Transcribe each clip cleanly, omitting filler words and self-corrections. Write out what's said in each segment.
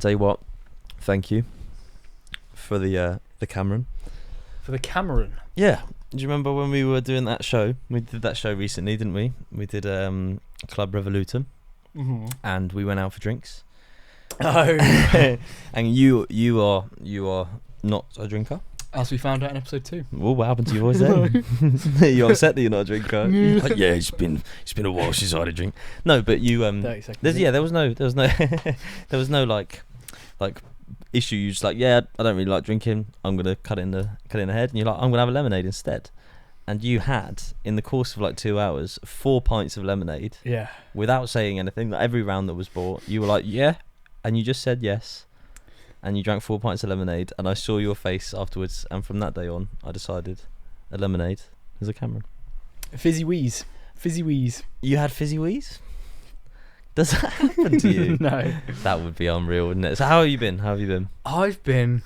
Tell you what, thank you for the Cameron. For the Cameron? Yeah. Do you remember when we were doing that show? We did that show recently, didn't we? We did Club Revolutum, and we went out for drinks. Oh. And you are not a drinker. As we found out in episode 2. Well, what happened to your voice then? You're upset that you're not a drinker. Like, yeah, it's been a while since I had a drink. No, but you 30 seconds. there was no like issue. You just like, yeah, I don't really like drinking. I'm gonna cut it in the head, and you're like, I'm gonna have a lemonade instead. And you had, in the course of like 2 hours, 4 pints of lemonade. Yeah. Without saying anything. Like, every round that was bought, you were like, yeah, and you just said yes. And you drank 4 pints of lemonade, and I saw your face afterwards. And from that day on, I decided a lemonade is a Cameron. Fizzy wheeze. You had fizzy wheeze? Does that happen to you? No. That would be unreal, wouldn't it? So how have you been? I've been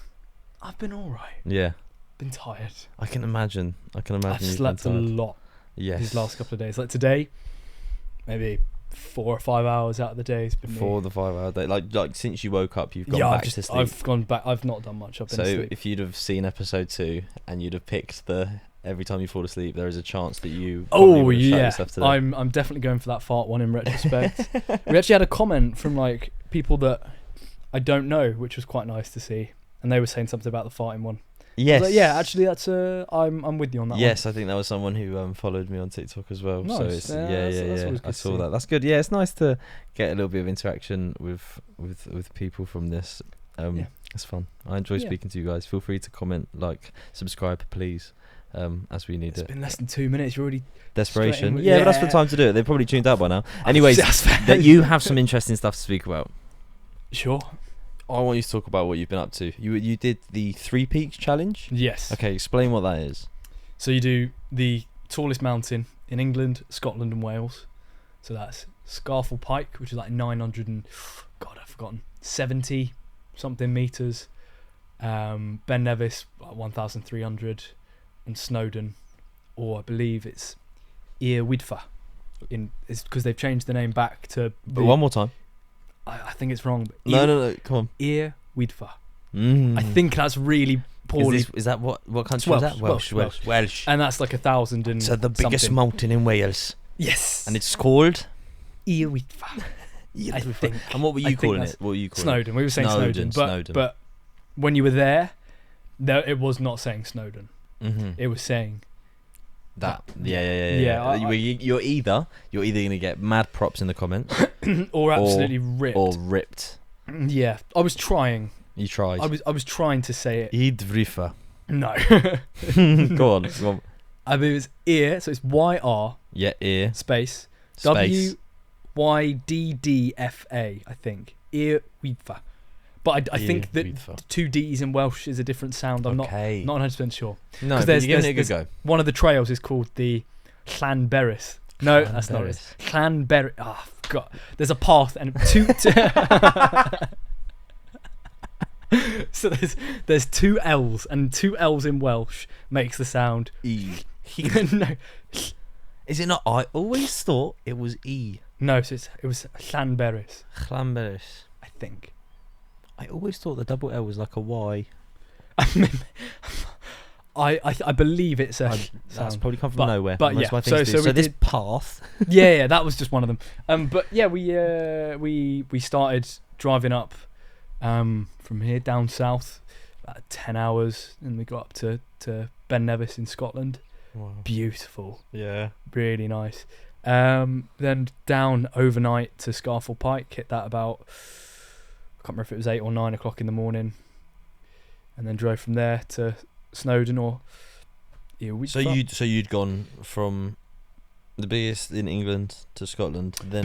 all right. Yeah. Been tired. I can imagine. I've slept a lot. Yes. These last couple of days. Like today, maybe 4 or 5 hours out of the day has been for the 5 hour day. Like since you woke up, you've gone back to sleep. I've gone back. I've not done much. I've been asleep. If you'd have seen episode 2 and you'd have picked every time you fall asleep, there is a chance that you. Oh yeah, I'm definitely going for that fart one in retrospect. We actually had a comment from like people that I don't know, which was quite nice to see, and they were saying something about the farting one. Yes. Like, yeah, actually, that's I'm with you on that. Yes, one. I think that was someone who followed me on TikTok as well. Nice. So it's, that's I saw that. That's good. Yeah, it's nice to get a little bit of interaction with people from this. It's fun. I enjoy speaking to you guys. Feel free to comment, like, subscribe, please. As we need it. It's been less than 2 minutes. You're already desperation. Yeah, but that's the time to do it. They've probably tuned out by now. Anyways, that you have some interesting stuff to speak about. Sure. I want you to talk about what you've been up to. You did the 3 Peaks challenge? Yes. Okay, explain what that is. So you do the tallest mountain in England, Scotland and Wales. So that's Scafell Pike, which is like 70 something meters. Ben Nevis, like 1,300. And Snowdon, or I believe it's Ir Widfa. It's because they've changed the name back to... But one more time. I think it's wrong. But no, come on. Ir Widfa. I think that's really poorly. Is that what country is that? Welsh. And that's like 1,000 and so the biggest something. Mountain in Wales. Yes. And it's called? Ir Widfa. I think. And what were you calling it? Snowdon. We were saying Snowdon. But when you were there, it was not saying Snowdon. Mm-hmm. It was saying that. Yeah. You're either gonna get mad props in the comments, or absolutely ripped. Yeah, I was trying. You tried. I was trying to say it. Idrifa. No. Go on. I mean, it's ear, so it's YR. Yeah, ear. Space. WYDDFA. I think ear Widfa. But I think that 2 D's in Welsh is a different sound. I'm not 100% sure. No, but you're giving it a good go. One of the trails is called the Llanberis. No, that's not it. Llanberis. Oh, God. There's a path and 2... So there's 2 L's, and 2 L's in Welsh makes the sound... E. No. Is it not? I always thought it was E. No, so it was Llanberis. Llanberis. I think. I always thought the double L was like a Y. I believe it's a. That's probably come from nowhere. But yeah, so this path. yeah, that was just one of them. But yeah, we started driving up, from here down south, about 10 hours, and we got up to Ben Nevis in Scotland. Wow. Beautiful. Yeah. Really nice. Then down overnight to Scafell Pike. Hit that about. I can't remember if it was 8 or 9 o'clock in the morning, and then drove from there to Snowdon or So you'd gone from the biggest in England to Scotland, then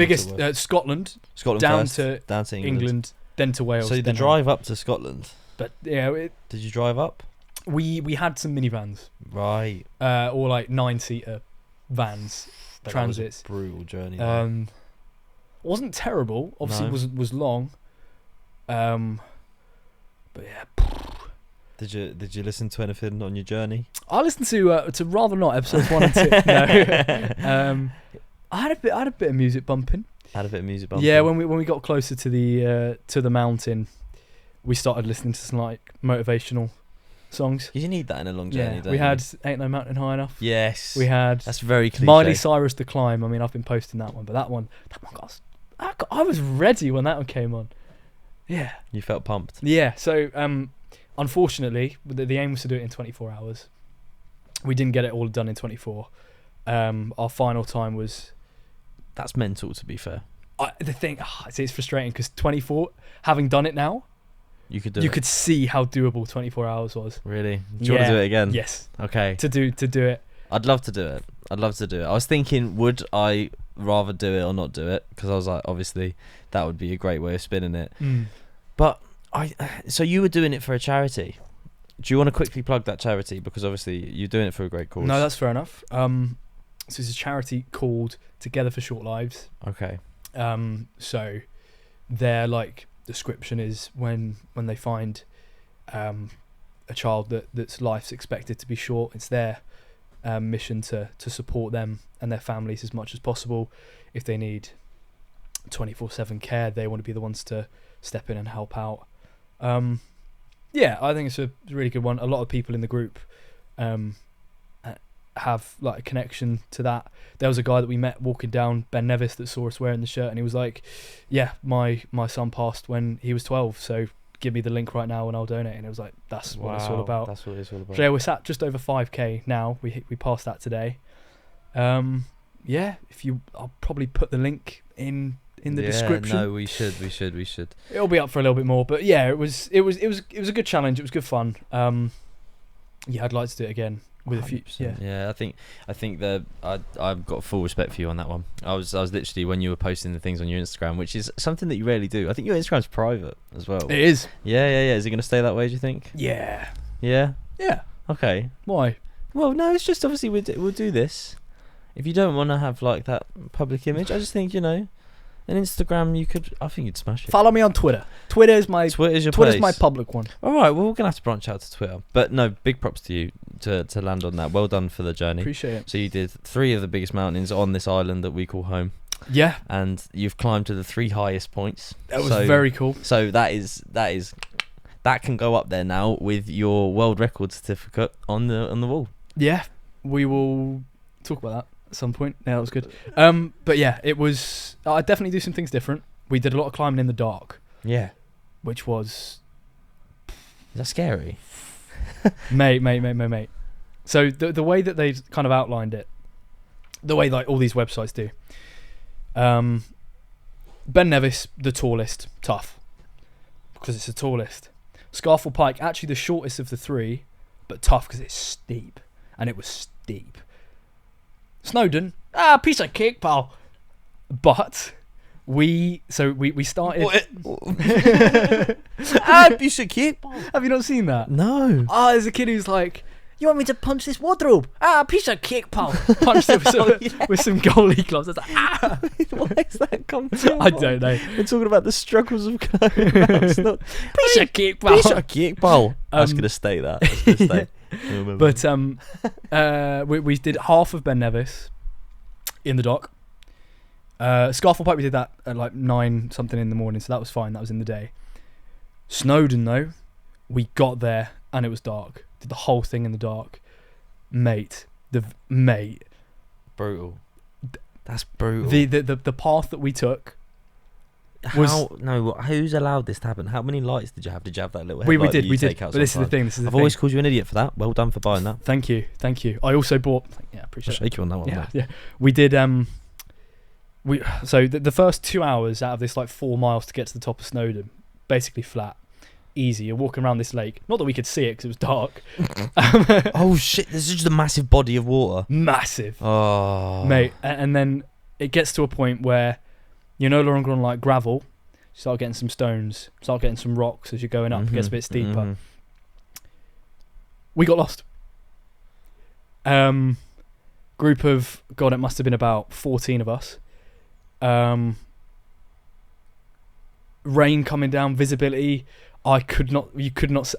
Scotland down to England, then to Wales. So the drive up to Scotland. But yeah, did you drive up? We had some minivans, right? Or like 9-seater vans, transits. That was a brutal journey. Wasn't terrible. Obviously, was long. But yeah. Did you listen to anything on your journey? I listened to Rather Not episodes 1 and 2. No. I had a bit of music bumping. Yeah, when we got closer to the mountain, we started listening to some like motivational songs. You need that in a long journey, Yeah, don't we you? had Ain't No Mountain High Enough. Yes. We had That's very cliche. Miley Cyrus, The Climb. I mean, I've been posting that one, but that one I was ready when that one came on. Yeah. You felt pumped. Yeah. So, unfortunately, the aim was to do it in 24 hours. We didn't get it all done in 24. Our final time was. That's mental, to be fair. The thing, it's frustrating because 24. Having done it now, You could do you it. could see how doable 24 hours was. Really? Do you want to do it again? Yes. Okay. To do it. I'd love to do it. I was thinking, would I rather do it or not do it? Because I was like, obviously, that would be a great way of spinning it. But so you were doing it for a charity. Do you want to quickly plug that charity? Because obviously you're doing it for a great cause. No, that's fair enough. So it's a charity called Together for Short Lives. Okay. So their like description is when they find a child that's life's expected to be short, it's their mission to support them and their families as much as possible. If they need 24/7 care, they want to be the ones to step in and help out. Yeah, I think it's a really good one. A lot of people in the group have like a connection to that. There was a guy that we met walking down, Ben Nevis, that saw us wearing the shirt, and he was like, yeah, my son passed when he was 12, so give me the link right now and I'll donate. And it was like, that's what it's all about. That's what it's all about. So yeah, we're sat just over 5k now. We passed that today. Yeah, I'll probably put the link in the description. No, we should. It'll be up for a little bit more, but yeah, it was a good challenge. It was good fun. Yeah, I'd like to do it again with a few. Yeah, I think that I've got full respect for you on that one. I was literally, when you were posting the things on your Instagram, which is something that you rarely do. I think your Instagram's private as well. It is. Yeah. Is it going to stay that way, do you think? Yeah. Yeah. Okay. Why? Well, no, it's just obviously we'll do this. If you don't want to have like that public image, I just think, an Instagram, I think you'd smash it. Follow me on Twitter. Twitter's your Twitter's place. my public one. All right, well, we're gonna have to branch out to Twitter, but no, big props to you to land on that. Well done for the journey. Appreciate it. So you did 3 of the biggest mountains on this island that we call home. Yeah, and you've climbed to the 3 highest points. That was very cool. So that can go up there now with your world record certificate on the wall. Yeah, we will talk about that at some point. Yeah, that was good. But yeah, it was. I definitely do some things different. We did a lot of climbing in the dark. Yeah, which was. Is that scary? mate. So the way that they kind of outlined it, the way like all these websites do. Ben Nevis, the tallest, tough, because it's the tallest. Scarfell Pike, actually the shortest of the 3, but tough because it's steep, and it was steep. Snowdon, piece of cake, pal. But we started. Piece of cake. Have you not seen that? No. There's a kid who's like, you want me to punch this wardrobe? Piece of cake, pal. Punched it with some goalie gloves. I was like, Why is that come to? I don't know. We're talking about the struggles of climbing. Piece of cake, pal. Piece of cake, pal. I was going to stay that. But we did half of Ben Nevis in the dock. Scarfell Pike, we did that at like 9 something in the morning, so that was fine. That was in the day. Snowdon, though, we got there and it was dark. Did the whole thing in the dark, mate. Brutal. That's brutal. The path that we took. Who's allowed this to happen? How many lights did you have? Did you have that little we headlight did. But this is the thing. I've always called you an idiot for that. Well done for buying that. Thank you. I also bought. Yeah, appreciate I'll shake you on that one. Yeah. We did. So the first 2 hours out of this like 4 miles to get to the top of Snowdon, basically flat, easy. You're walking around this lake. Not that we could see it because it was dark. Oh shit! This is just a massive body of water. Massive. Oh, mate. And then it gets to a point where you're no longer on like gravel. You start getting some stones. Start getting some rocks as you're going up. It gets a bit steeper. We got lost. Group of it must have been about 14 of us. Rain coming down, visibility. You could not.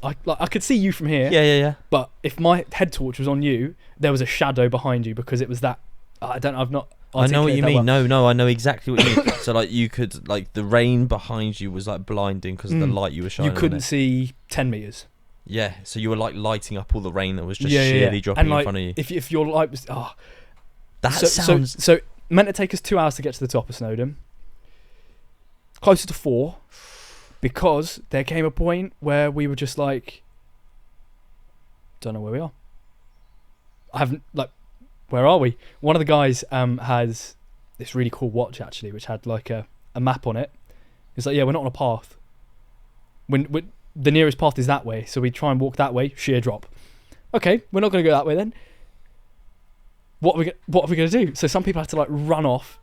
I could see you from here. Yeah. But if my head torch was on you, there was a shadow behind you because it was that. I've I know what articulate you that mean. well. No, I know exactly what you mean. So like you could like the rain behind you was like blinding because of the light you were shining. You couldn't on it. see 10 meters. Yeah, so you were like lighting up all the rain that was just sheerly dropping and, like, in front of you. If your light was That sounds. So meant to take us 2 hours to get to the top of Snowdon. Closer to 4, because there came a point where we were just like, don't know where we are. I haven't where are we? One of the guys has this really cool watch actually, which had like a map on it. It's like, yeah, we're not on a path. When the nearest path is that way, so we try and walk that way, sheer drop. Okay, we're not going to go that way then. What are we going to do? So some people have to like run off.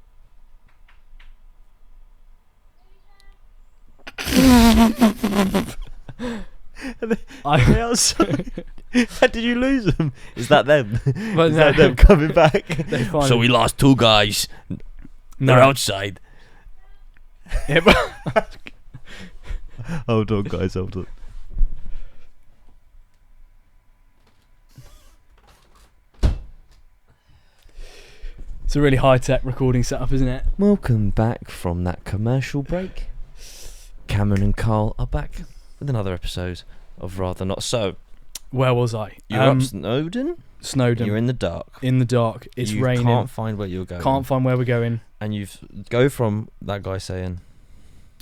Did you lose them? Is that them? But Is that them coming back? So we lost 2 guys. They're outside. Yeah, but Hold on, guys. Hold on. it's a really high-tech recording setup, isn't it? Welcome back from that commercial break. Cameron and Carl are back with another episode of Rather Not So. Where was I? You're up Snowdon? Snowdon. You're in the dark. In the dark. It's you raining. Can't find where you're going. Can't find where we're going. And you go from that guy saying...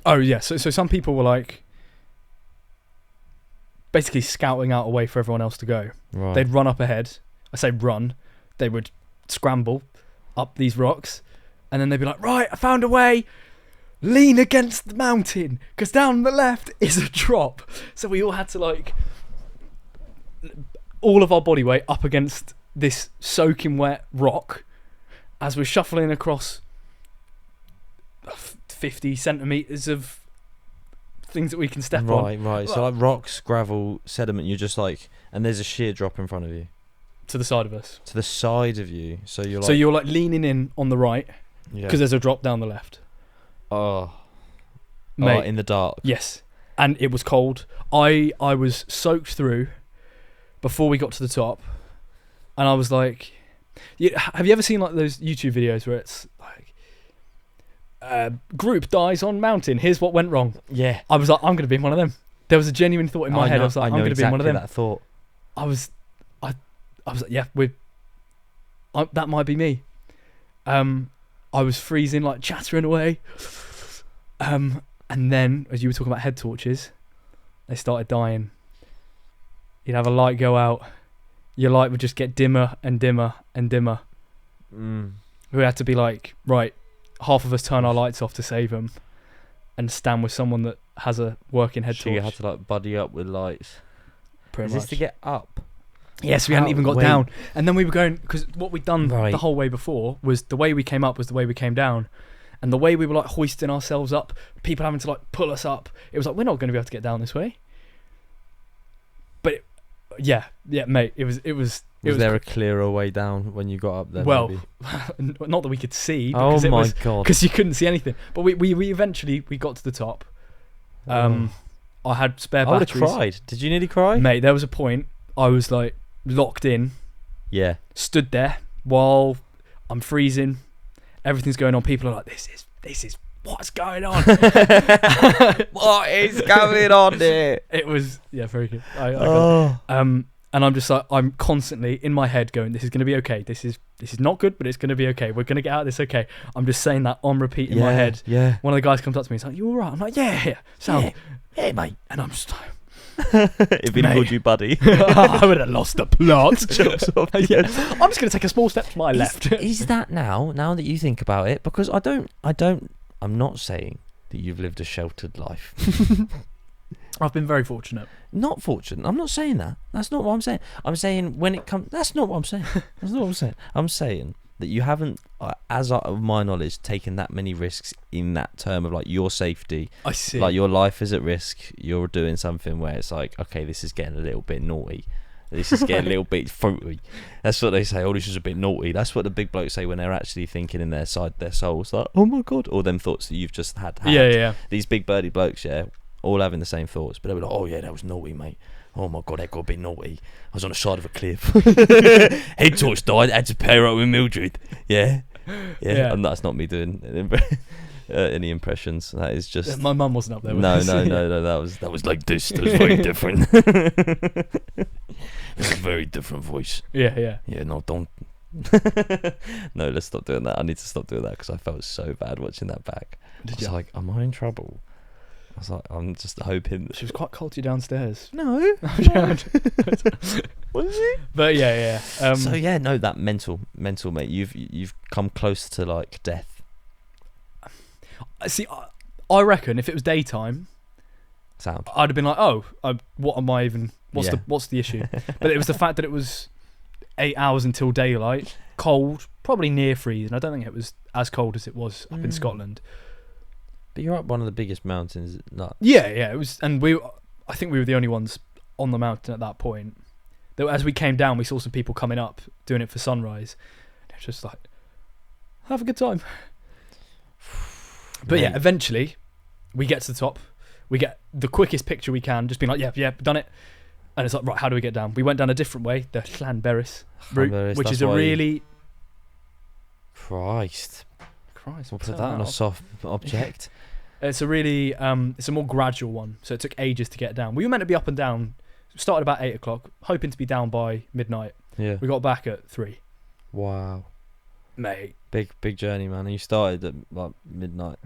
Oh, yeah. So some people were like... basically scouting out a way for everyone else to go. Right. They'd run up ahead. I say run. They would scramble up these rocks. And then they'd be like, right, I found a way. Lean against the mountain. Because down the left is a drop. So we all had to like... all of our body weight up against this soaking wet rock as we're shuffling across 50 centimetres of things that we can step on. Right. So like rocks, gravel, sediment, you're just like... And there's a sheer drop in front of you. To the side of us. To the side of you. So you're like... So you're like leaning in on the right Yeah. because there's a drop down the left. Oh. Mate, in the dark. yes. And it was cold. I was soaked through before we got to the top. And I was like... have you ever seen like those YouTube videos where it's like... group dies on mountain, here's what went wrong. Yeah. I was like, I'm going to be in one of them. There was a genuine thought in my head. I was like, I'm going to be in one of them. That thought. I was like, yeah, that might be me. I was freezing, like chattering away. And then, as you were talking about head torches, they started dying. You'd have a light go out. Your light would just get dimmer and dimmer and dimmer. We had to be like, right, half of us turn our lights off to save them and stand with someone that has a working head torch. You had to like buddy up with lights. Pretty Is much. this to get up? Yes, we hadn't even got down. And then we were going, because what we'd done Right. the whole way before was the way we came up was the way we came down. And the way we were like hoisting ourselves up, people having to like pull us up, it was like, we're not going to be able to get down this way. But yeah, mate, it was Was there a clearer way down when you got up there? well, maybe? not that we could see, Oh because my god! because you couldn't see anything. But we eventually got to the top. I had spare I would have batteries. cried. Did you nearly cry? Mate, there was a point I was like locked in, Yeah. stood there while I'm freezing. Everything's going on. People are like, this is what's going on? What is going on there? It was very good. Oh. And I'm just like, I'm constantly in my head going, this is going to be okay. This is not good, but it's going to be okay. We're going to get out of this okay. I'm just saying that on repeat in my head. Yeah. One of the guys comes up to me and he's like, you all right? I'm like, yeah. Sound. Hey, mate. And I'm just like, If he'd called you buddy. I would have lost the plot. Jumps off. Yeah. I'm just going to take a small step to my left. Is that now that you think about it? Because I'm not saying that you've lived a sheltered life. I've been very fortunate. Not fortunate. I'm not saying that. That's not what I'm saying. I'm saying when it comes... That's not what I'm saying. That's not what I'm saying. I'm saying that you haven't, as of my knowledge, taken that many risks in that term of like your safety. I see. Like your life is at risk. You're doing something where it's like, okay, this is getting a little bit naughty. This is getting a little bit fruity. That's what they say. Oh, this is a bit naughty. That's what the big blokes say when they're actually thinking in their souls, like, oh my god, or them thoughts that you've just had. Yeah. These big birdie blokes, all having the same thoughts, but they were like, oh yeah, that was naughty, mate. Oh my god, that got a bit naughty. I was on the side of a cliff. Head torch died. I had to pair up with Mildred. Yeah. Yeah, and that's not me doing any impressions. That is just My mum wasn't up there with no, us. no. That was like this. That was very different. It's a very different voice. Yeah. Yeah, no, don't. No, let's stop doing that. I need to stop doing that because I felt so bad watching that back. I was like, am I in trouble? I was like, I'm just hoping. She was quite cold to you downstairs. No. Was she? But yeah. So yeah, no, that mental, mate. You've come close to like death. See, I reckon if it was daytime, Sound. I'd have been like, oh, what am I even? What's the issue? But it was the fact that it was 8 hours until daylight, cold, probably near freezing. I don't think it was as cold as it was up in Scotland. But you're up one of the biggest mountains. Yeah, it was, and I think we were the only ones on the mountain at that point. Though as we came down, we saw some people coming up doing it for sunrise. It was just like, have a good time. But yeah, eventually we get to the top. We get the quickest picture we can, just being like, yeah, done it. And it's like, right, how do we get down? We went down a different way, the Llanberis route, which is a really... Christ, we'll put that on a soft object. It's a really, it's a more gradual one, so it took ages to get down. We were meant to be up and down, started about 8 o'clock, hoping to be down by midnight. Yeah. We got back at 3. Wow. Mate. Big journey, man. And you started at like midnight.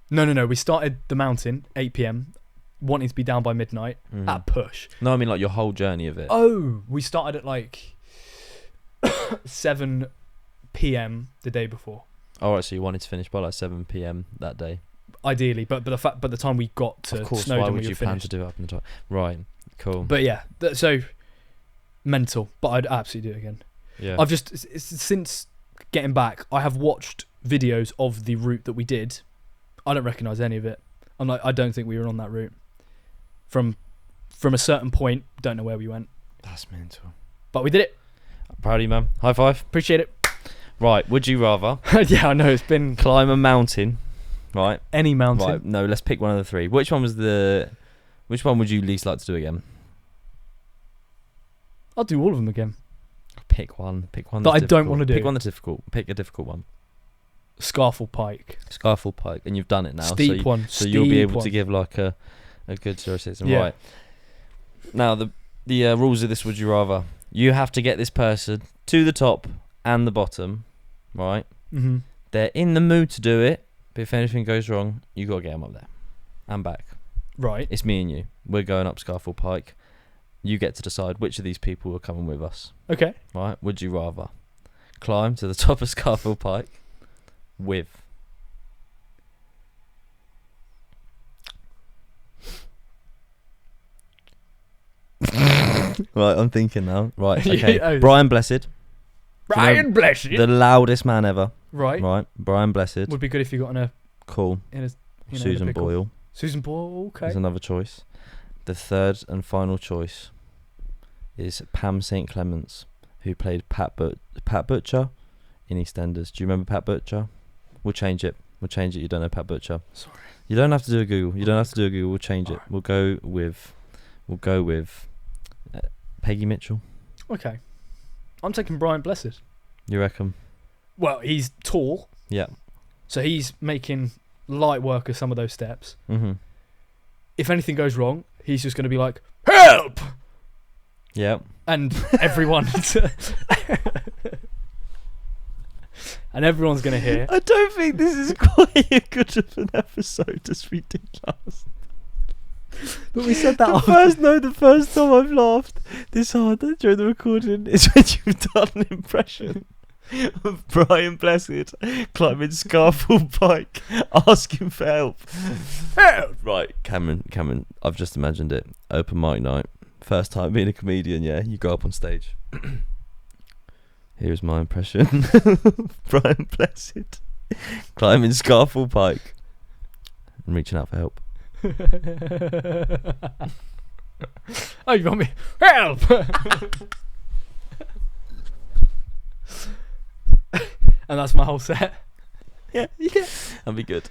No. We started the mountain 8 p.m. wanting to be down by midnight at push. No, I mean like your whole journey of it. Oh, we started at like 7 p.m. the day before. All right, so you wanted to finish by like 7 p.m. that day. Ideally, but the time we got to of course, Snowdon, why would we you plan plan to do it up in the top? Right, cool. But yeah, so mental. But I'd absolutely do it again. Yeah. I've just since getting back, I have watched videos of the route that we did. I don't recognise any of it. I'm like, I don't think we were on that route. From a certain point, don't know where we went. That's mental. But we did it. Proud of you, man. High five. Appreciate it. Right, would you rather yeah, I know it's been climb a mountain, right? Any mountain. Right, no, let's pick one of the three. Which one would you least like to do again? I'll do all of them again. Pick one that I don't want to do. Pick one that's difficult. Pick a difficult one. Scarfell Pike. Scarfell Pike, and you've done it now. Steep one. So you'll be able to give like a good 0.6. Yeah. Right. Now the rules of this would you rather. You have to get this person to the top and the bottom, right? Mm-hmm. They're in the mood to do it, but if anything goes wrong, you got to get them up there and back. Right. It's me and you. We're going up Scarfell Pike. You get to decide which of these people are coming with us. Okay. Right? Would you rather climb to the top of Scarfell Pike with right, I'm thinking now. Right, okay. Brian Blessed. Brian Blessed. The loudest man ever. Right. Right. Brian Blessed. Would be good if you got in a Cool. Susan Boyle. Susan Boyle, okay. Is another choice. The third and final choice is Pam St. Clements, who played Pat Butcher in EastEnders. Do you remember Pat Butcher? We'll change it. You don't know Pat Butcher. Sorry. You don't have to do a Google. We'll change it. We'll go with Peggy Mitchell. Okay. I'm taking Brian Blessed. You reckon? Well, he's tall. Yeah. So he's making light work of some of those steps. Mm-hmm. If anything goes wrong, he's just going to be like, help! Yeah. And everyone... and everyone's going to hear. I don't think this is quite as good of an episode as we did last. But we said that the first time I've laughed this hard during the recording is when you've done an impression of Brian Blessed climbing Scarfell Pike, asking for help. Help! Right, Cameron, I've just imagined it. Open mic night, first time being a comedian. Yeah, you go up on stage. Here's my impression of Brian Blessed climbing Scarfell Pike and reaching out for help. Oh, you want me? Help! And that's my whole set. Yeah. That'd be good.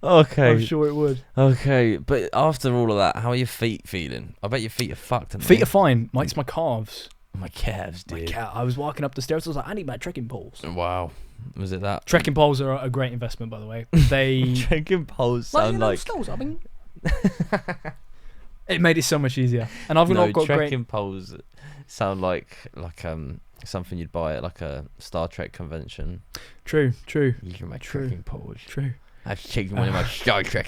Okay. I'm sure it would. Okay, but after all of that, how are your feet feeling? I bet your feet are fucked. Feet are fine. It's my calves. My calves, dude. I was walking up the stairs. I was like, I need my trekking poles. Wow. Was it that? Trekking poles are a great investment, by the way. They Trekking poles sound like... I mean, it made it so much easier. And I've not got trekking poles sound like something you'd buy at like a Star Trek convention. True. These are my trekking poles. True. I've taken one of my Star Trek.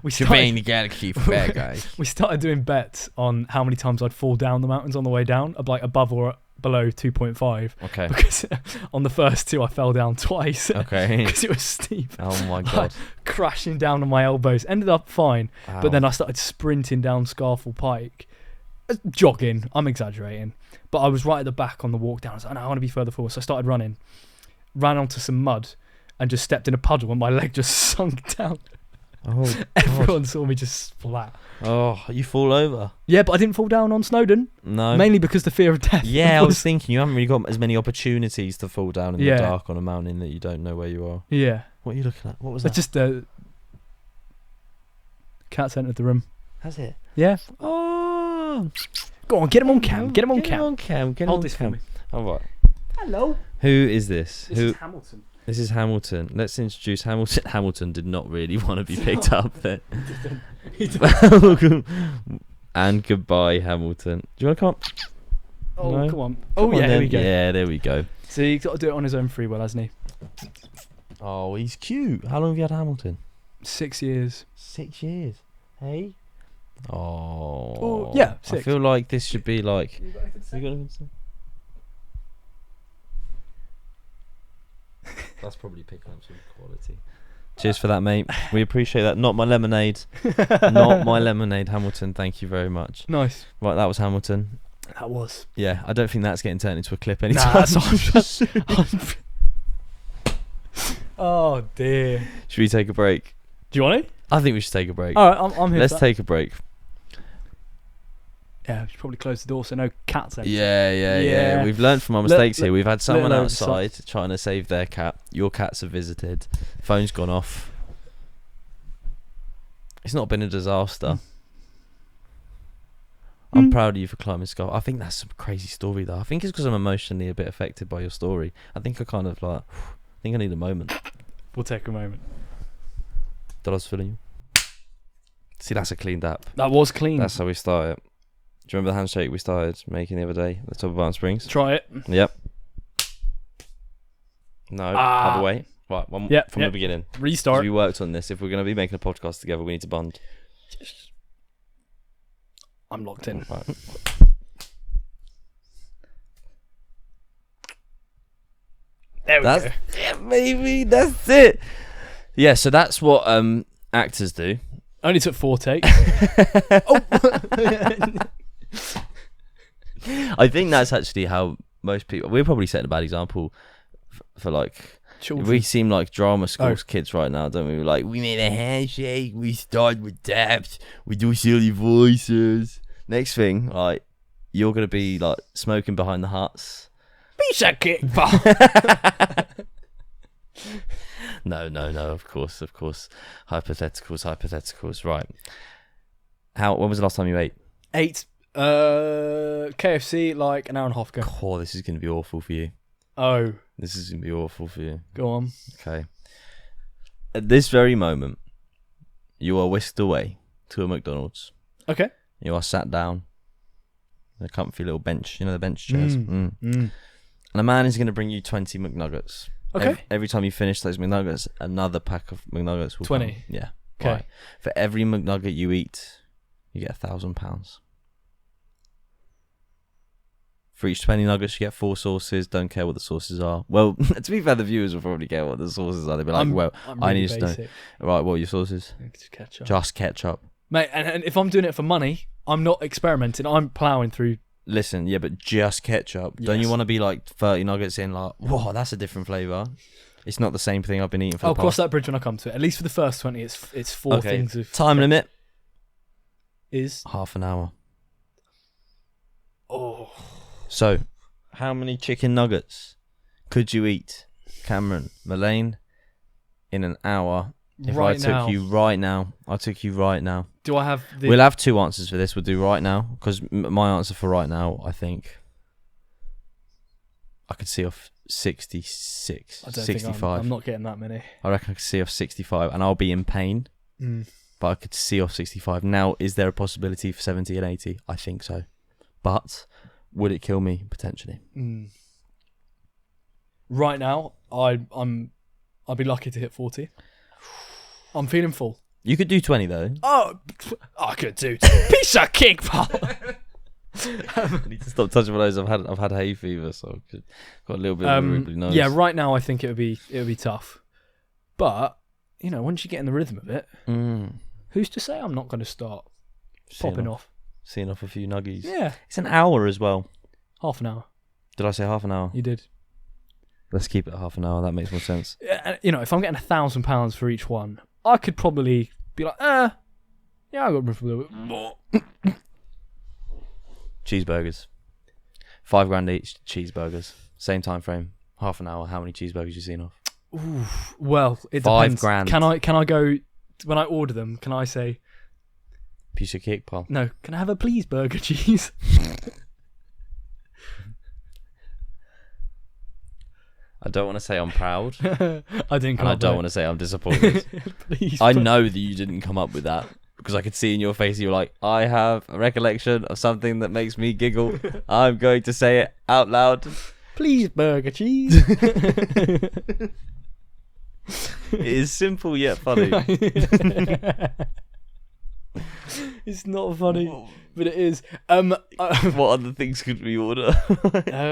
We surveying the galaxy for bad guys. We started doing bets on how many times I'd fall down the mountains on the way down, like above or below 2.5. Okay. Because on the first two I fell down twice. Okay. Because it was steep. Oh my god. Crashing down on my elbows. Ended up fine. Ow. But then I started sprinting down Scarfell Pike. Jogging. I'm exaggerating. But I was right at the back on the walk down. I was like, no, I want to be further forward. So I started running. Ran onto some mud. And just stepped in a puddle and my leg just sunk down. Oh, everyone saw me just flat. Oh, you fall over? Yeah, but I didn't fall down on Snowdon. No. Mainly because the fear of death. Yeah, I was thinking you haven't really got as many opportunities to fall down in Yeah. the dark on a mountain that you don't know where you are. Yeah. What are you looking at? What was that? Just cat's entered the room. Has it? Yeah. Oh. Go on, get him on cam. Get him on Get him cam. on cam. Get him Hold on this cam. for me. All right. Hello. Who is this? This is Hamilton. This is Hamilton. Let's introduce Hamilton. Hamilton did not really want to be picked up there. He didn't. And goodbye, Hamilton. Do you want to come up? Oh, No? come on. Come Oh, on yeah, here then. we go. Yeah, there we go. So he's got to do it on his own free will, hasn't he? Oh, he's cute. How long have you had Hamilton? 6 years. 6 years. Hey? Oh. Oh, yeah, I 6. feel like this should be like... You got anything to say? You got anything to say? That's probably picking up some quality. Cheers for that, mate. We appreciate that. Not my lemonade. Not my lemonade, Hamilton. Thank you very much. Nice. Right, that was Hamilton. That was. Yeah, I don't think that's getting turned into a clip Nah, anytime. that's Oh, dear. Should we take a break? Do you want to? I think we should take a break. All right, I'm here. Let's for that. take a break. Yeah, we should probably close the door so no cats enter. Yeah. We've learned from our mistakes here. We've had someone little outside trying to save their cat. Your cats have visited. Phone's gone off. It's not been a disaster. I'm proud of you for climbing Skull. I think that's a crazy story, though. I think it's because I'm emotionally a bit affected by your story. I think I kind of like... I think I need a moment. We'll take a moment. That I was feeling you. See, that's a cleaned up. That was clean. That's how we started. Do you remember the handshake we started making the other day at the top of Barn Springs? Try it. Yep. No, other way. Right, one from the beginning. Restart. 'Cause we worked on this. If we're going to be making a podcast together, we need to bond. I'm locked in. Right. There we go. Yeah, baby, that's it. Yeah, so that's what actors do. Only took 4 takes. I think that's actually how most people... We're probably setting a bad example for like... Children. We seem like drama schools kids right now, don't we? We're like, we made a handshake, we start with daps, we do silly voices. Next thing, like, you're going to be like smoking behind the huts. Pizza kick. No, of course. Hypotheticals. Right. When was the last time you ate? 8. KFC like an hour and a half ago. Oh, this is going to be awful for you. Oh. This is going to be awful for you. Go on. Okay. At this very moment, you are whisked away to a McDonald's. Okay. You are sat down on a comfy little bench. You know the bench chairs? And a man is going to bring you 20 McNuggets. Okay. Every time you finish those McNuggets, another pack of McNuggets will 20. come. Yeah. Okay. Right. For every McNugget you eat, you get £1,000. For each 20 nuggets, you get 4 sauces. Don't care what the sauces are. Well, to be fair, the viewers will probably care what the sauces are. They'll be like, I'm I really need to know. basic. Right, what are your sauces? Just ketchup. Just ketchup. Mate, and if I'm doing it for money, I'm not experimenting. I'm ploughing through. Listen, yeah, but just ketchup. Don't you Yes. want to be like 30 nuggets in, like, whoa, that's a different flavour? It's not the same thing I've been eating for I'll the cross past. that bridge when I come to it. At least for the first 20, it's 4 Okay. things of Time limit? is. Half an hour. Oh. So, how many chicken nuggets could you eat, Cameron Mullane, in an hour If right I took now, you right now, I took you right now. do I have the... We'll have two answers for this. We'll do right now, because my answer for right now, I think I could see off 66, I don't 65. think I'm not getting that many. I reckon I could see off 65, and I'll be in pain, but I could see off 65. Now, is there a possibility for 70 and 80? I think so. But would it kill me? Potentially. Right now, I'd be lucky to hit 40. I'm feeling full. You could do 20 though. Oh, I could do piece of cake, pal. I need to stop touching my nose. I've had hay fever, so I've got a little bit of a ripply nose. Yeah, right now I think it would be tough, but once you get in the rhythm of it, who's to say I'm not going to start popping off? Seeing off a few nuggies. Yeah, it's an hour as well. Half an hour. Did I say half an hour? You did. Let's keep it half an hour. That makes more sense. If I'm getting £1,000 for each one, I could probably be like, yeah, I got room for a little bit more. Cheeseburgers, £5 each. Cheeseburgers, same time frame, half an hour. How many cheeseburgers you seen off? Ooh, well, it depends. £5. Can I go when I order them? Can I say piece of cake, pal? No. Can I have a please burger cheese? I don't want to say I'm proud. I didn't come and I up don't with want to say I'm disappointed. Please, I know that you didn't come up with that because I could see in your face you were like, I have a recollection of something that makes me giggle. I'm going to say it out loud. Please burger cheese. It is simple yet funny. It's not funny, but it is. What other things could we order?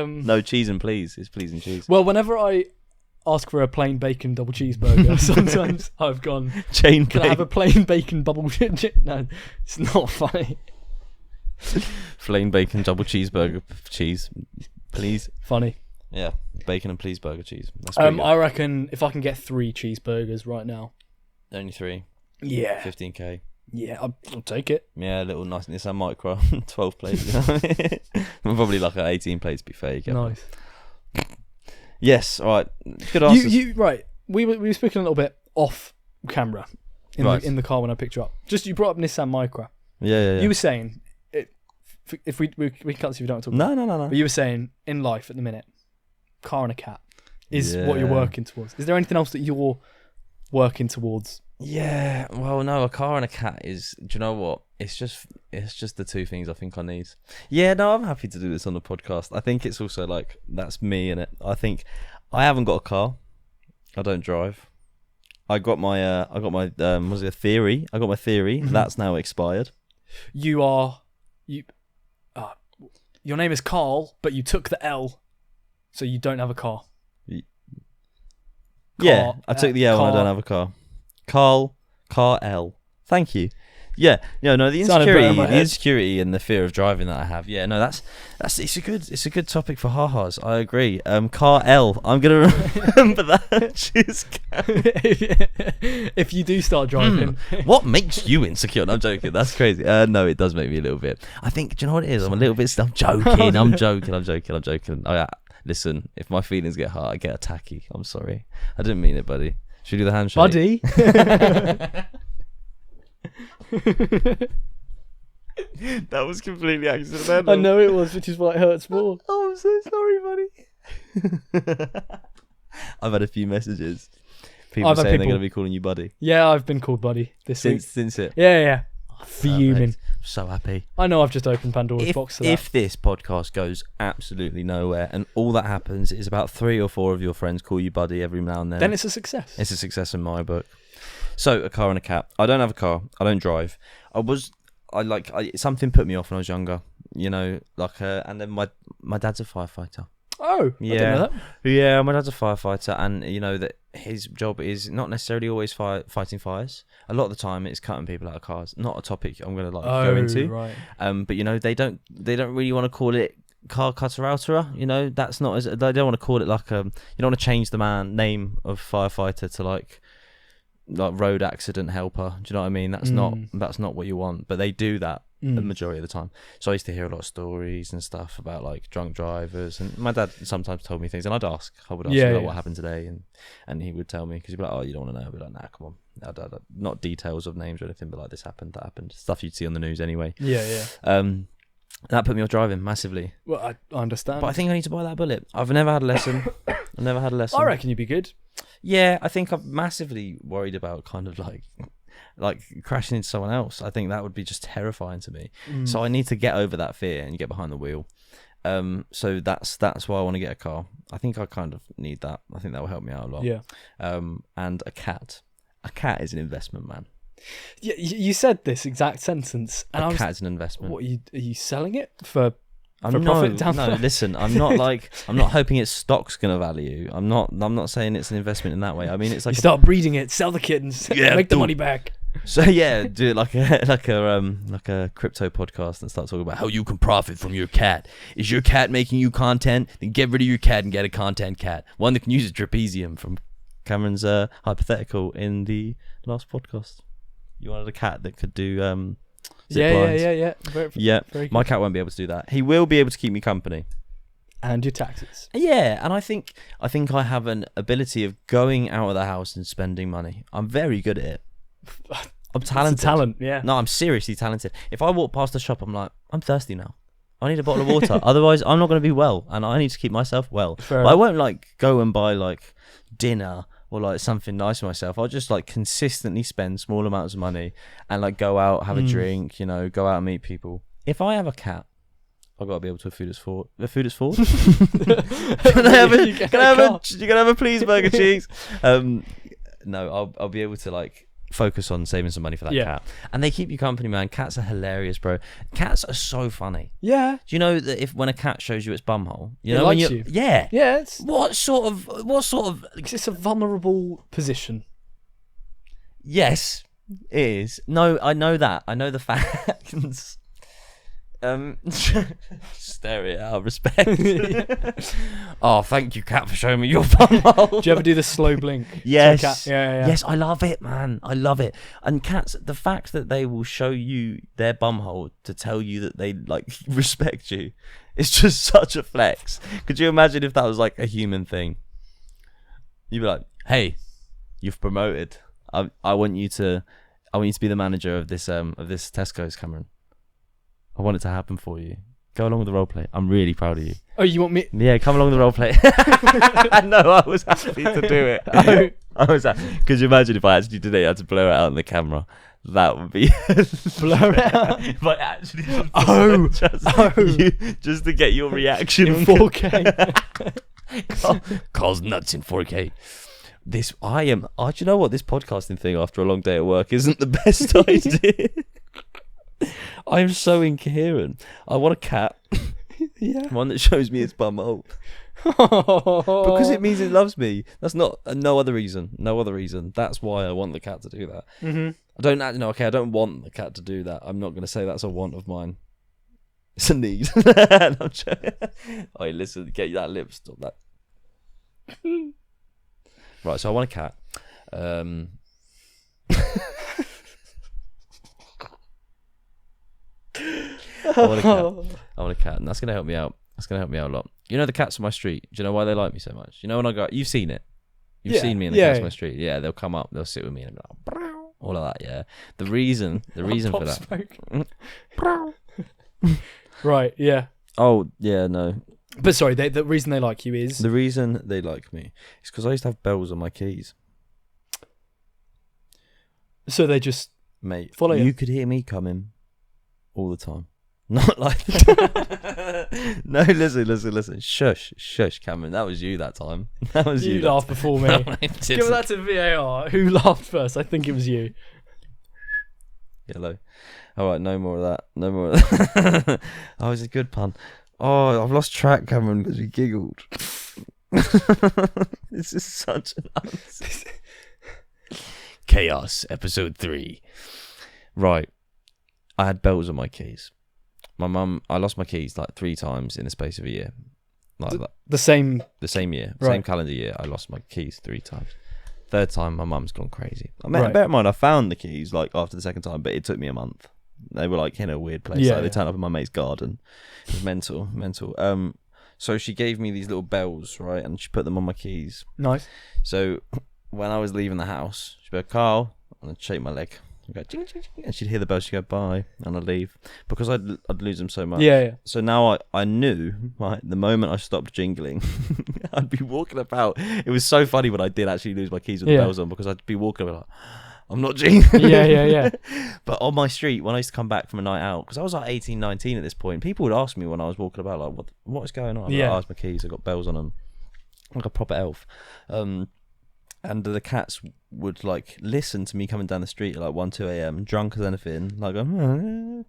No, cheese and please. It's please and cheese. Well, whenever I ask for a plain bacon double cheeseburger, sometimes I've gone, Can I have a plain bacon double No, it's not funny. Plain bacon double cheeseburger cheese, please. Funny. Yeah, bacon and please burger cheese. That's pretty good. I reckon if I can get 3 cheeseburgers right now. Only 3. Yeah. 15k. Yeah, I'll take it. Yeah, a little nice Nissan Micro, 12 plates. You know what I mean? Probably like an 18 plates to be fair. Nice. Yes, all right. Good answers. You right. We were speaking a little bit off camera in the car when I picked you up. Just you brought up Nissan Micra. Yeah. You were saying if we can cut this if you don't talk. No. But you were saying in life at the minute, car and a cat is what you're working towards. Is there anything else that you're working towards? Yeah, well, no, a car and a cat is. Do you know what? It's just the two things I think I need. Yeah, no, I'm happy to do this on the podcast. I think it's also like that's me in it. I think I haven't got a car. I don't drive. I got my was it a theory? I got my theory. Mm-hmm. That's now expired. Your name is Carl, but you took the L, so you don't have a car. Yeah, I took the L and I don't have a car. Car L. Thank you. Yeah, no, the insecurity and the fear of driving that I have. Yeah, no, it's a good topic for ha-has. I agree. Car L. I'm gonna remember that. If you do start driving, what makes you insecure? No, I'm joking. That's crazy. No, it does make me a little bit. I think. Do you know what it is? I'm a little bit. I'm joking. I'm joking. Listen, if my feelings get hurt, I get attacky. I'm sorry. I didn't mean it, buddy. Should we do the handshake? Buddy. That was completely accidental. I know it was, which is why it hurts more. Oh, I'm so sorry, buddy. I've had a few messages. People saying they're going to be calling you buddy. Yeah, I've been called buddy this week. Since it? Yeah. Fuming. So happy. I know I've just opened Pandora's box to that. If this podcast goes absolutely nowhere and all that happens is about 3 or 4 of your friends call you buddy every now and then it's a success. It's a success in my book. So, a car and a cat. I don't have a car. I don't drive. Something put me off when I was younger. And then my dad's a firefighter. Oh, yeah. I didn't know that. Yeah, my dad's a firefighter, and that his job is not necessarily always fighting fires. A lot of the time, it's cutting people out of cars. Not a topic I'm going to go into. Right. But they don't really want to call it car cutter outerer. That's not as they don't want to call it like you don't want to change the name of firefighter to like road accident helper. Do you know what I mean? That's not what you want. But they do that the majority of the time. So I used to hear a lot of stories and stuff about like drunk drivers, and my dad sometimes told me things, and I would ask what happened today, and he would tell me, because he'd be like, oh, you don't want to know. I'd be like, nah, come on. Not details of names or anything, but like this happened, that happened, stuff you'd see on the news anyway. That put me off driving massively. Well, I understand, but I think I need to buy that bullet. I've never had a lesson. I reckon you'd be good. Yeah, I think I'm massively worried about kind of like crashing into someone else. I think that would be just terrifying to me. So I need to get over that fear and get behind the wheel. So that's why I want to get a car. I think I kind of need that. I think that will help me out a lot. Yeah. And a cat. A cat is an investment, man. Yeah, you said this exact sentence, and a cat is an investment. What are you selling it for profit down there? Listen, I'm not hoping its stock's gonna value. I'm not saying it's an investment in that way. I mean, it's like you start breeding it, sell the kittens, make the money back. So yeah, do it like a crypto podcast and start talking about how you can profit from your cat. Is your cat making you content? Then get rid of your cat and get a content cat, one that can use a trapezium, from Cameron's hypothetical in the last podcast. You wanted a cat that could do zip lines. Yeah. Very My cat won't be able to do that. He will be able to keep me company. And your taxes. Yeah, and I think I have an ability of going out of the house and spending money. I'm very good at it. I'm talented. It's a talent, yeah. No, I'm seriously talented. If I walk past the shop, I'm like, I'm thirsty now. I need a bottle of water. Otherwise, I'm not going to be well, and I need to keep myself well. But I won't like go and buy like dinner or like something nice for myself. I'll just like consistently spend small amounts of money and like go out, have a drink, go out and meet people. If I have a cat, I've got to be able to afford the food is forward. Can I have a please burger cheese? No, I'll be able to like focus on saving some money for that cat. And they keep you company, man. Cats are hilarious, bro. Cats are so funny. Yeah. Do you know that when a cat shows you its bumhole, it likes you? Yeah. Yeah. What sort of? It's a vulnerable position. Yes, it is. No, I know that. I know the facts. Stare it out of respect. Oh, thank you, cat, for showing me your bumhole. Do you ever do the slow blink? Yes. Yeah. Yes, I love it, man. I love it. And cats, the fact that they will show you their bumhole to tell you that they like respect you, it's just such a flex. Could you imagine if that was like a human thing? You'd be like, "Hey, you've promoted. I want you to be the manager of this Tesco's, Cameron. I want it to happen for you. Go along with the role play. I'm really proud of you." Oh, you want me? Yeah, come along with the role play. No, I was happy to do it. I was happy. Could you imagine if I actually did it? I had to blow it out on the camera. That would be blow it out. If I actually just to get your reaction in 4K. Carl's nuts in 4K. Do you know what? This podcasting thing after a long day at work isn't the best idea. I am so incoherent. I want a cat. Yeah. One that shows me its bumhole. Because it means it loves me. That's not no other reason. That's why I want the cat to do that. Mm-hmm. I don't want the cat to do that. I'm not going to say that's a want of mine. It's a need. Oh, listen, get that lip. Stop that. Right, so I want a cat. I want a cat, and that's gonna help me out. A lot. You know the cats on my street. Do you know why they like me so much? You know when I go, you've seen it. You've seen me in the cats on my street. Yeah, they'll come up, they'll sit with me, and be like, all of that. Yeah. The reason for that. Right. Yeah. Oh yeah, no. But sorry, the reason they like you is the reason they like me is because I used to have bells on my keys. So they just follow you. You could hear me coming all the time. Not like that. No, listen. Shush, Cameron. That was you that time. That was you. You laughed before me. Give that to VAR. Who laughed first? I think it was you. Hello. All right, no more of that. Oh, it's a good pun. Oh, I've lost track, Cameron, because you giggled. This is such an Chaos, episode 3. Right. I had bells on my keys. I lost my keys like 3 times in the space of a year. Like the same year, right. Same calendar year. I lost my keys 3 times. 3rd time, my mum's gone crazy. Bear in mind, I found the keys like after the 2nd time, but it took me a month. They were like in a weird place. Yeah, Like they yeah. turned up in my mate's garden. It was mental. So she gave me these little bells, right, and she put them on my keys. Nice. So when I was leaving the house, she'd be like, Carl, and I'd shake my leg. I'd go, ching, ching, ching, and she'd hear the bells. She'd go, bye, and I'd leave because I'd lose them so much. Yeah, yeah. So now I knew, right, the moment I stopped jingling, I'd be walking about. It was so funny when I did actually lose my keys with the bells on, because I'd be walking about like, I'm not jingling. Yeah. But on my street, when I used to come back from a night out, because I was like 18, 19 at this point, people would ask me when I was walking about, like, what is going on? I'd be like, oh, it's my keys. I got bells on them, like a proper elf. And the cats would like listen to me coming down the street at like 1, 2 a.m, drunk as anything, like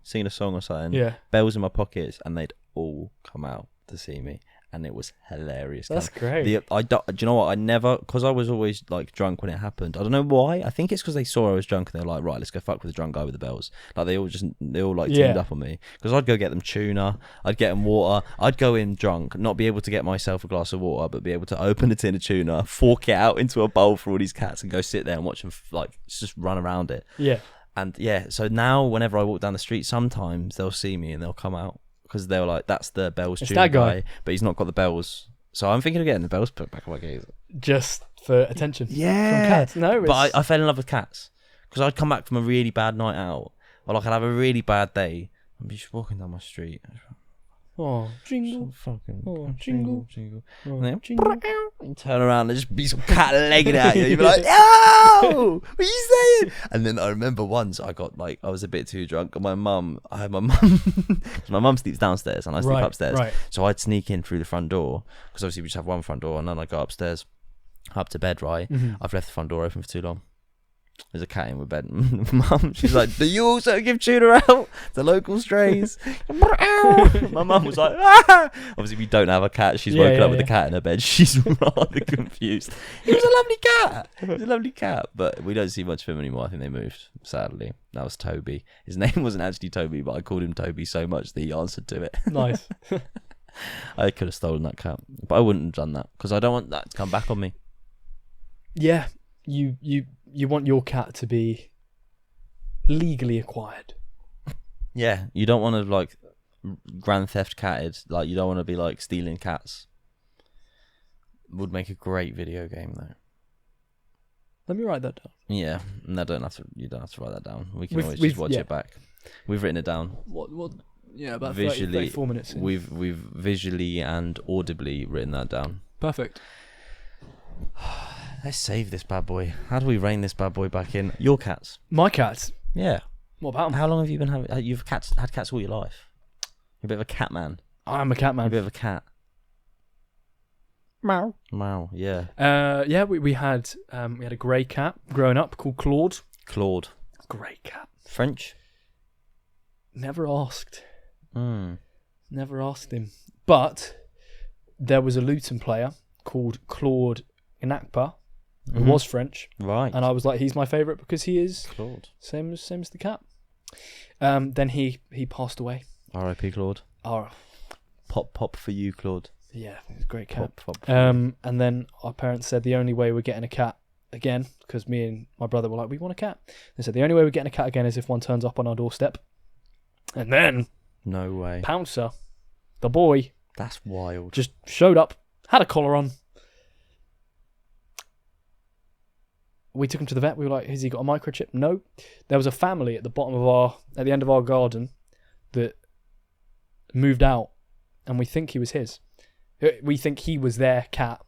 singing a song or something. Yeah. Bells in my pockets, and they'd all come out to see me. And it was hilarious. That's great. Do you know what? I never, because I was always like drunk when it happened. I don't know why. I think it's because they saw I was drunk and they were like, right, let's go fuck with the drunk guy with the bells. Like they all like teamed up on me, because I'd go get them tuna, I'd get them water, I'd go in drunk, not be able to get myself a glass of water, but be able to open a tin of tuna, fork it out into a bowl for all these cats, and go sit there and watch them like just run around it. Yeah. And yeah, so now whenever I walk down the street, sometimes they'll see me and they'll come out. Because they were like, that's the bells tuna that guy. but he's not got the bells. So I'm thinking of getting the bells put back on my keys. Just for attention. Yeah. From cats. No, but I fell in love with cats. Because I'd come back from a really bad night out. Or like I'd have a really bad day. I'd be just walking down my street. Oh, jingle. Fucking Jingle. Oh, and then jingle. and turn around and just be some cat legging at you. You'd be like, no! What are you saying? And then I remember once I was a bit too drunk, and my mum sleeps downstairs and I sleep upstairs. Right. So I'd sneak in through the front door, because obviously we just have one front door, and then I go upstairs, up to bed, right? Mm-hmm. I've left the front door open for too long. There's a cat in my bed. Mum, she's like, do you also give tuna out to local strays? My mum was like, ah! Obviously we don't have a cat. She's woken up with a cat in her bed. She's rather confused. It was a lovely cat. It was a lovely cat. But we don't see much of him anymore. I think they moved, sadly. That was Toby. His name wasn't actually Toby, but I called him Toby so much that he answered to it. Nice. I could have stolen that cat, but I wouldn't have done that, because I don't want that to come back on me. Yeah. You want your cat to be legally acquired. Yeah, you don't want to like Grand Theft catted. Like you don't want to be like stealing cats. Would make a great video game though. Let me write that down. Yeah, no, you don't have to write that down. We can We've- always we've- just watch yeah. it back. We've written it down. What? Yeah, about Visually, 34 minutes in. We've visually and audibly written that down. Perfect. Let's save this bad boy. How do we rein this bad boy back in? Your cats. My cats. Yeah. What about them? How long have you been having? You've had cats all your life. You're a bit of a cat man. I'm a cat You're a man. bit of a cat. Meow. Wow. Yeah. Yeah, we had a grey cat growing up called Claude. Claude. Great cat. French. Never asked. Mm. Never asked him. But there was a Luton player called Claude Inakpa, who was French, Right. and I was like, he's my favourite because he is Claude. same as the cat. Then he passed away. R.I.P. Claude. Oh, Pop for you, Claude. yeah, he's a great cat. Pop. And then our parents said the only way we're getting a cat again, because me and my brother were like, we want a cat. They said the only way we're getting a cat again is if one turns up on our doorstep. And then No way. Pouncer, the boy, That's wild. just showed up, had a collar on. We took him to the vet. We were like, has he got a microchip? No. There was a family at the end of our garden that moved out, and we think he was his. We think he was their cat,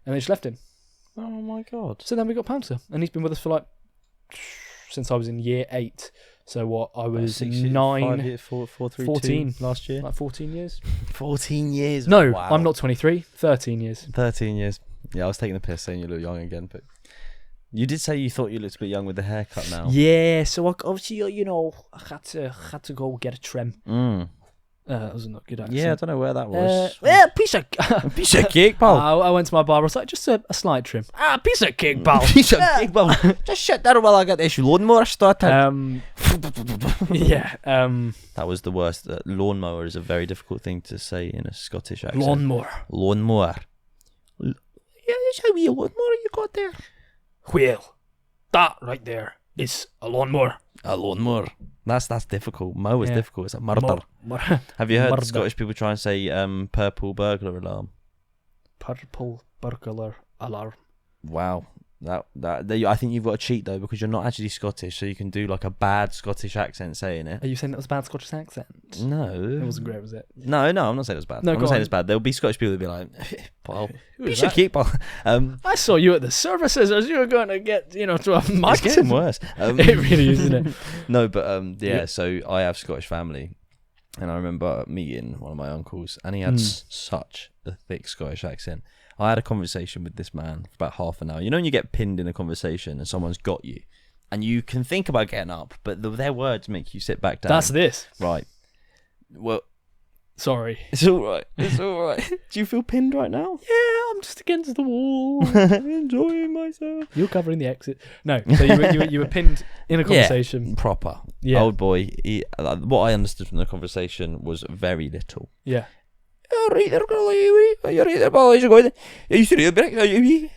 and they just left him. Oh my god. So then we got Pouncer, and he's been with us for like since I was in year 8. So what? I was 9, 14 last year. like 14 years. 14 years. No, Wow. I'm not 23. 13 years. 13 years. Yeah, I was taking the piss saying you look young again, but you did say you thought you looked a bit young with the haircut now. Yeah. So obviously, I had to go get a trim. Mm. That was not good accent. Yeah, I don't know where that was. Piece of Piece of cake, pal. I went to my barber. I was like, just a slight trim. Piece of cake, pal. Piece of cake, pal. Just shut that while I get this lawnmower started. Yeah. That was the worst. Lawnmower is a very difficult thing to say in a Scottish accent. Lawnmower. Lawnmower. Yeah, that's how we lawnmower you got there. Well, that right there It's a lawnmower. A lawnmower. That's difficult. Mo is difficult. It's a murder. Have you heard Murder. Scottish people try and say purple burglar alarm? Purple burglar alarm. Wow. I think you've got to cheat though, because you're not actually Scottish, so you can do like a bad Scottish accent saying it. Are you saying that was a bad Scottish accent? No. It wasn't great, was it? No, I'm not saying it was bad. No, I'm not saying it's bad. There'll be Scottish people that'll be like, Paul, Who you is should that? keep on. I saw you at the services as you were going to get, to a mic. It's getting worse. It really is, isn't it? No, but so I have Scottish family, and I remember meeting one of my uncles, and he had such a thick Scottish accent. I had a conversation with this man for about half an hour. You know when you get pinned in a conversation and someone's got you, and you can think about getting up, but their words make you sit back down. That's this. Right. Well, Sorry. it's all right. It's all right. Do you feel pinned right now? Yeah, I'm just against the wall. Enjoying myself. You're covering the exit. No, so you were pinned in a conversation. Yeah, proper. Yeah. Old boy. What I understood from the conversation was very little. Yeah. All right, they're going to you're right there, boys. You're going. You used to read the break. Are you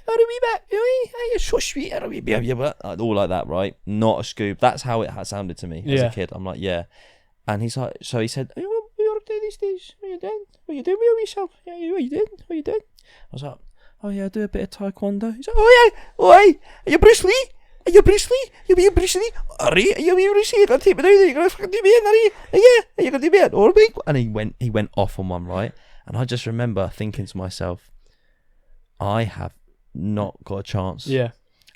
back? You're so sweet. All like that, right? Not a scoop. That's how it sounded to me as a kid. I'm like, yeah. And he's like, so he said, "Hey, what are you up to these days? What are you doing? What are you doing with yourself? Yeah, what are you doing? What are you doing?" I was like, "Oh yeah, I do a bit of taekwondo." He's like, "Oh yeah, why? Are you Bruce Lee? Are you Bruce Lee? You be Bruce Lee? Are you Bruce Lee? You're gonna take me down there. You're gonna fucking do me in, are you? Yeah, you're gonna do me in. All right." And he went off on one, right? And I just remember thinking to myself, I have not got a chance. Yeah.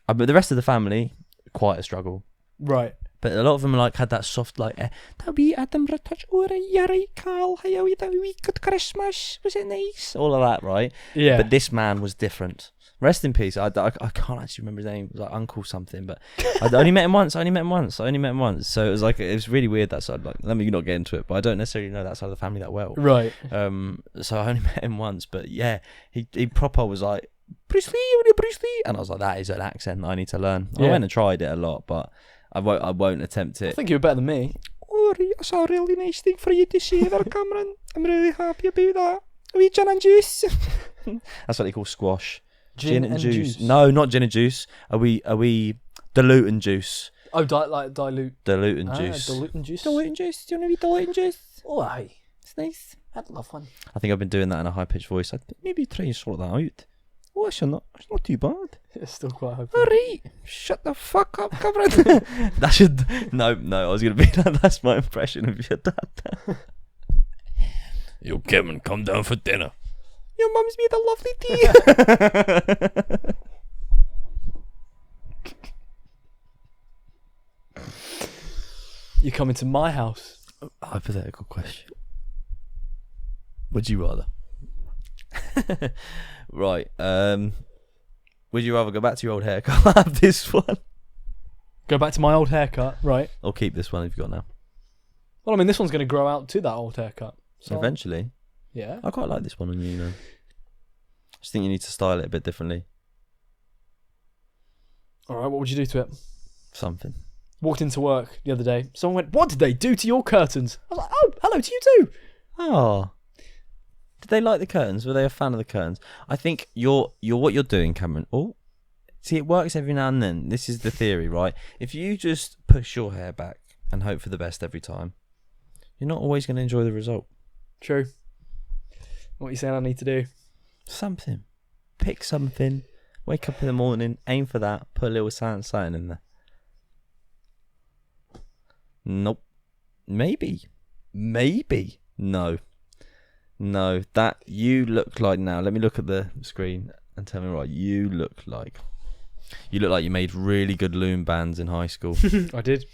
But the rest of the family, quite a struggle. Right. But a lot of them had that soft "That'll be Edinburgh touch. Oh, you're right, Carl. How are you? That wee good Christmas. Was it nice?" All of that, right? Yeah. But this man was different. Rest in peace. I can't actually remember his name. It was like Uncle something, but I only met him once. So it was really weird that side. Like, let me not get into it, but I don't necessarily know that side of the family that well. Right. So I only met him once, but yeah, he proper was like, "Bruce Lee," and I was like, that is an accent I need to learn. Yeah. I went and tried it a lot, but I won't attempt it. I think you were better than me. "Oh, that's a really nice thing for you to say there, Cameron. I'm really happy about that. A wee gin and juice." That's what they call squash. Gin and juice. No, not gin and juice. Are we dilute and juice? Oh, dilute. Dilute and juice. Dilute and juice. Dilute and juice. Do you want to be dilute and juice? Oh, aye. It's nice. I'd love one. I think I've been doing that in a high pitched voice. I'd maybe try and sort that out. Oh, it's not too bad. It's still quite high. Alright, shut the fuck up, Cameron. That should no. I was gonna be like, that's my impression of your dad. "Yo, Kevin, come down for dinner. Your mum's made a lovely tea." You come into my house. Hypothetical question. Would you rather? Right. Would you rather go back to your old haircut? I'll have this one. Go back to my old haircut, right? Or keep this one if you've got now. Well, I mean, this one's going to grow out to that old haircut. So Eventually. Yeah. I quite like this one on you, I just think you need to style it a bit differently. All right, what would you do to it? Something. Walked into work the other day. Someone went, "What did they do to your curtains?" I was like, "Oh, hello to you too." Oh. Did they like the curtains? Were they a fan of the curtains? I think you're what you're doing, Cameron. Oh, see, it works every now and then. This is the theory, right? If you just push your hair back and hope for the best every time, you're not always going to enjoy the result. True. What are you saying I need to do? Something. Pick something. Wake up in the morning, aim for that, put a little something in there. Nope. Maybe. No. That you look like now. Let me look at the screen and tell me what you look like. You look like you made really good loom bands in high school. I did.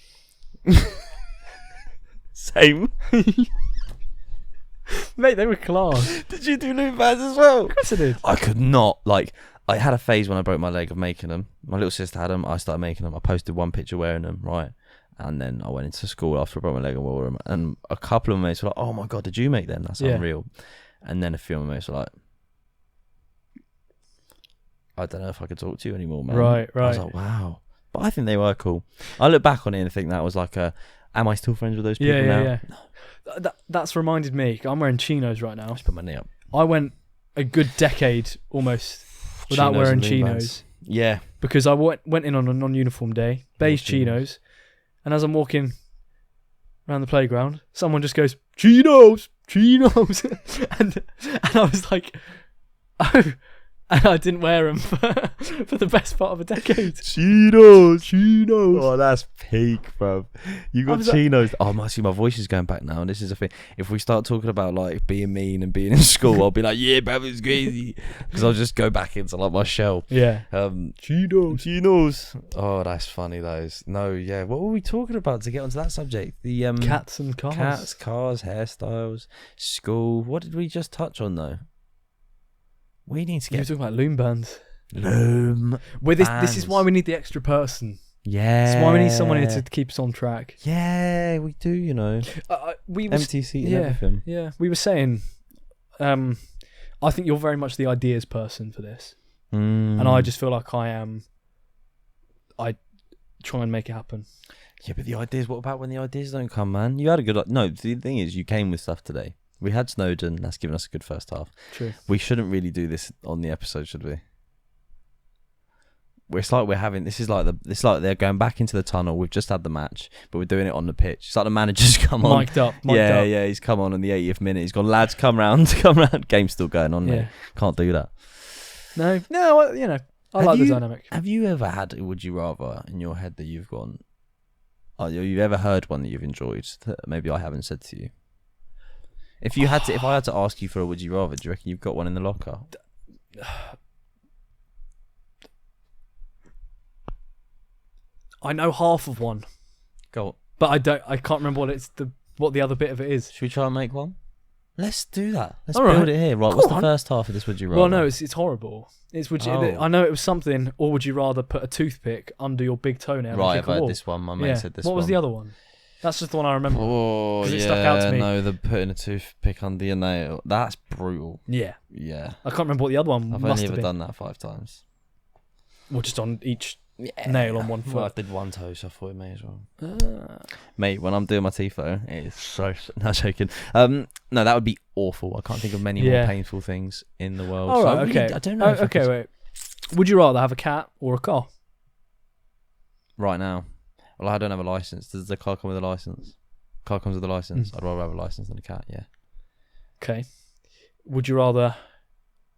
Same. Mate, they were class. Did you do loom bands as well? Of course I did. I could not, I had a phase when I broke my leg of making them. My little sister had them. I started making them. I posted one picture wearing them, right? And then I went into school after I broke my leg and wore them. And a couple of my mates were like, "Oh my God, did you make them? That's unreal." And then a few of my mates were like, "I don't know if I could talk to you anymore, man." Right. I was like, wow. But I think they were cool. I look back on it and think that was like am I still friends with those people now? Yeah. That's reminded me. I'm wearing chinos right now. Just put my knee up. I went a good decade almost without Chinos wearing and loom chinos. bands. Yeah. Because I went in on a non-uniform day beige chinos, and as I'm walking around the playground, someone just goes, "Chinos, chinos," and I was like, "Oh," and I didn't wear them for the best part of a decade. Chinos. Chinos. Oh, that's peak, bro. You got chinos. Oh, my voice is going back now, and this is a thing. If we start talking about like being mean and being in school, I'll be like, yeah, bro, it's crazy, because I'll just go back into like my shell. Yeah. Chinos. Oh, that's funny. Those. No, yeah. What were we talking about to get onto that subject? The cats and cars. Cats, cars, hairstyles, school. What did we just touch on though? We need to get. You're talking about loom bands. Loom. Well, this is why we need the extra person. Yeah. This is why we need someone here to keep us on track. Yeah, we do. You know, empty seat and everything. Yeah, we were saying. I think you're very much the ideas person for this, and I just feel like I am. I try and make it happen. Yeah, but the ideas. What about when the ideas don't come, man? You had a good. No, the thing is, you came with stuff today. We had Snowden. That's given us a good first half. True. We shouldn't really do this on the episode, should we? It's like we're having. This is like they're going back into the tunnel. We've just had the match, but we're doing it on the pitch. It's like the manager's come on. Mic'd up. Yeah. He's come on in the 80th minute. He's gone, lads, come round. Game's still going on. Mate. Can't do that. No. You know, I like the dynamic. Have you ever had a would you rather in your head that you've gone? You've ever heard one that you've enjoyed that maybe I haven't said to you? If I had to ask you for a would you rather, do you reckon you've got one in the locker? I know half of one. Go on. But I can't remember what the other bit of it is. Should we try and make one? Let's do that. Let's All build right. it here. Right, what's the first half of this would you rather? Well, no, it's horrible. I know it was something, or would you rather put a toothpick under your big toenail? Right, I've heard this one. My mate said this one. What was the other one? That's just the one I remember. Oh, yeah. It stuck out to me. No, the putting a toothpick under your nail. That's brutal. Yeah. Yeah. I can't remember what the other one I've must only have ever been. done that 5 times. Well, just on each nail on one foot. Well, I did one toe, so I thought it may as well. Mate, when I'm doing my teeth though, it is so... Not joking. No, that would be awful. I can't think of many more painful things in the world. All right, okay. I don't know. Wait. Would you rather have a cat or a car? Right now. Well, I don't have a license. Does the car come with a license? Car comes with a license. I'd rather have a license than a cat, yeah. Okay. Would you rather...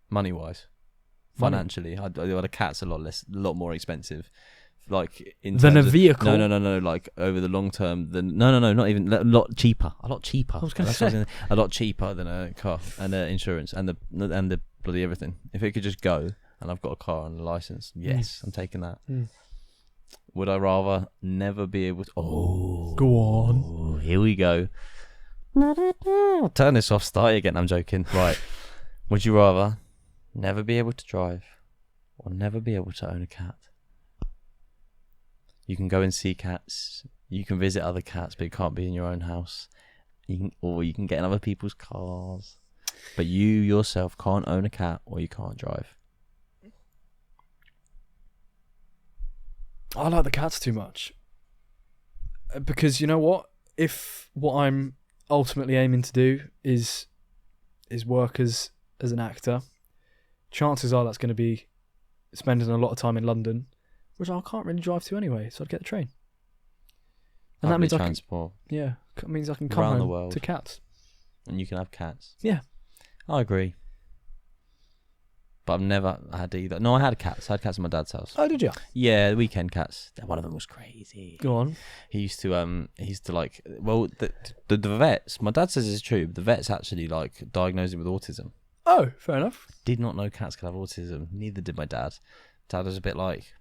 Money-wise? Financially. A cat's a lot more expensive. Like than a vehicle? No. Like over the long term, not even a lot cheaper. A lot cheaper. I was going to say a lot cheaper than a car and insurance and the bloody everything. If it could just go and I've got a car and a license, yes, I'm taking that. Would I rather never be able to... Oh, go on. Here we go. Turn this off. Start again. I'm joking. Right. Would you rather never be able to drive or never be able to own a cat? You can go and see cats. You can visit other cats, but you can't be in your own house. You can get in other people's cars. But you yourself can't own a cat or you can't drive. I like the cats too much. Because you know what? If what I'm ultimately aiming to do is work as an actor, chances are that's going to be spending a lot of time in London, which I can't really drive to anyway, so I'd get the train. And that means transport. It means I can come around home the world to cats. And you can have cats. Yeah. I agree. But I've never had either. No, I had cats. I had cats at my dad's house. Oh, did you? Yeah, weekend cats. One of them was crazy. Go on. He used to like, well, the vets, my dad says it's true, but the vets actually like diagnosed him with autism. Oh, fair enough. Did not know cats could have autism. Neither did my dad. Dad was a bit like,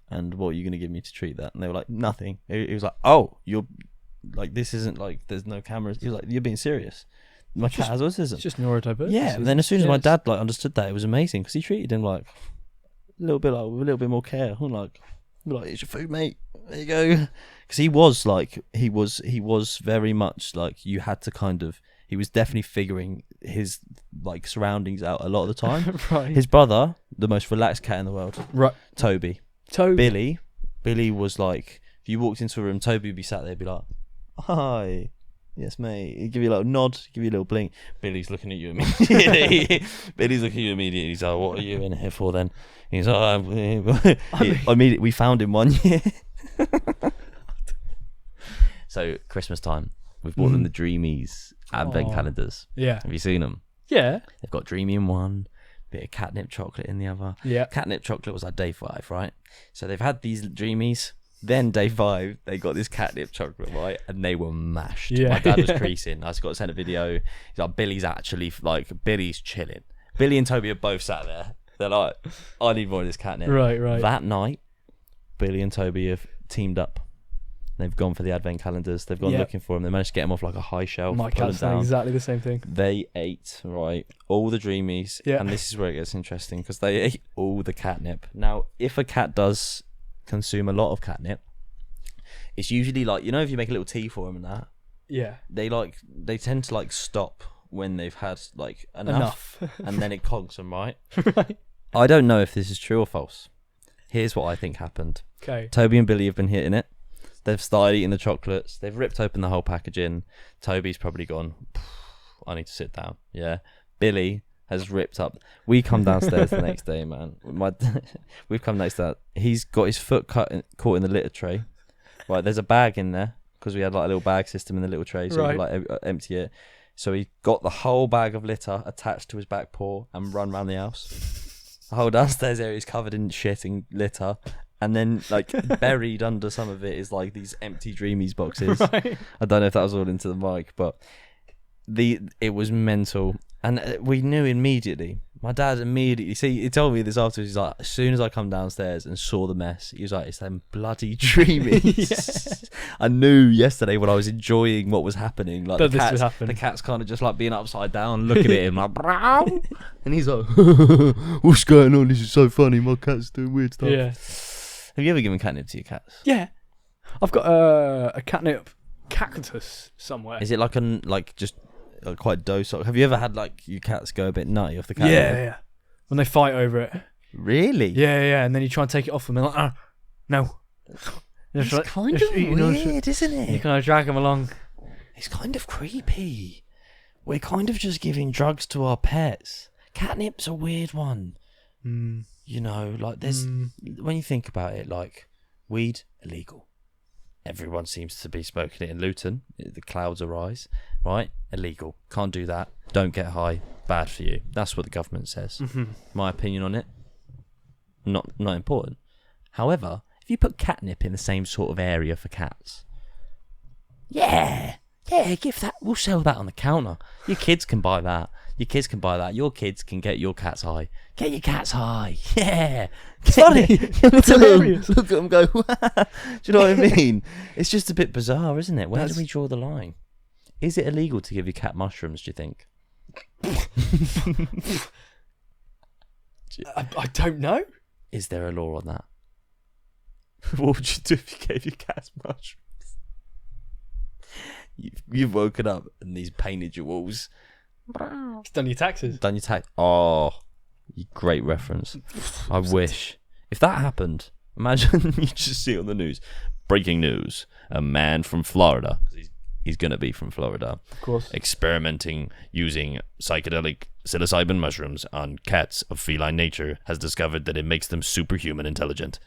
and what are you going to give me to treat that? And they were like, nothing. He was like, oh, you're like, this isn't like, there's no cameras. He was like, you're being serious. My cat has autism. It's just neurodivergent. Yeah, and then as soon as my dad like understood that, it was amazing because he treated him like a little bit more care. I'm like, it's your food, mate. There you go. Because he was very much like you had to kind of. He was definitely figuring his like surroundings out a lot of the time. Right. His brother, the most relaxed cat in the world. Right. Toby. Billy was like, if you walked into a room, Toby would be sat there, be like, hi. Yes, mate. He'd give you a little nod, give you a little blink. Billy's looking at you immediately. Billy's looking at you immediately. He's like, what are you in here for then? He's like, immediately, we found him one year. So, Christmas time, we've bought them the Dreamies advent calendars. Yeah. Have you seen them? Yeah. They've got Dreamy in one, bit of catnip chocolate in the other. Yeah. Catnip chocolate was like day 5, right? So they've had these Dreamies. Then day 5, they got this catnip chocolate, right? And they were mashed. Yeah. My dad was creasing. I just got sent a video. He's like, Billy's chilling. Billy and Toby are both sat there. They're like, I need more of this catnip. Right. That night, Billy and Toby have teamed up. They've gone for the advent calendars. They've gone looking for them. They managed to get them off like a high shelf. My cat's done exactly the same thing. They ate, right, all the Dreamies. Yeah. And this is where it gets interesting because they ate all the catnip. Now, if a cat does consume a lot of catnip, it's usually like, you know, if you make a little tea for them and that, they tend to like stop when they've had like enough. And then it conks them, right? Right. I don't know if this is true or false. Here's what I think happened. Okay. Toby and Billy have been hitting it. They've started eating the chocolates. They've ripped open the whole packaging. Toby's probably gone, I need to sit down. Yeah. Billy has ripped up. We come downstairs the next day, man. We've come next to that. He's got his foot caught in the litter tray. Right, there's a bag in there because we had like a little bag system in the little tray, so you could like empty it. So he got the whole bag of litter attached to his back paw and run around the house. The whole downstairs area is covered in shit and litter. And then, like, buried under some of it is, like, these empty Dreamies boxes. Right. I don't know if that was all into the mic, but it was mental. And we knew immediately. My dad immediately... See, he told me this afterwards. He's like, as soon as I come downstairs and saw the mess, he was like, it's them bloody Dreamies. I knew yesterday when I was enjoying what was happening. Like, the cat's kind of just, like, being upside down, looking at him, like, brow. And he's like, what's going on? This is so funny. My cat's doing weird stuff. Yeah. Have you ever given catnip to your cats? Yeah. I've got a catnip cactus somewhere. Is it like just quite docile? Have you ever had like your cats go a bit nutty off the catnip? Yeah. When they fight over it. Really? Yeah. And then you try and take it off them and they're like, no. It's like, kind of weird, isn't it? You kind of drag them along. It's kind of creepy. We're kind of just giving drugs to our pets. Catnip's a weird one. You know, like there's when you think about it, like weed illegal. Everyone seems to be smoking it in Luton. The clouds arise, right? Illegal. Can't do that. Don't get high. Bad for you. That's what the government says. My opinion on it, not important. However, if you put catnip in the same sort of area for cats, yeah, give that. We'll sell that on the counter. Your kids can buy that. Your kids can get your cats high. Get your cats high. Yeah. It's funny. It's hilarious. Look at them go, do you know what I mean? It's just a bit bizarre, isn't it? Where do we draw the line? Is it illegal to give your cat mushrooms, do you think? I don't know. Is there a law on that? What would you do if you gave your cats mushrooms? You've woken up and these painted your walls. It's done your taxes. Oh, great reference. I wish. If that happened, imagine you just see it on the news. Breaking news. A man from Florida. He's going to be from Florida. Of course. Experimenting using psychedelic psilocybin mushrooms on cats of feline nature has discovered that it makes them superhuman intelligent.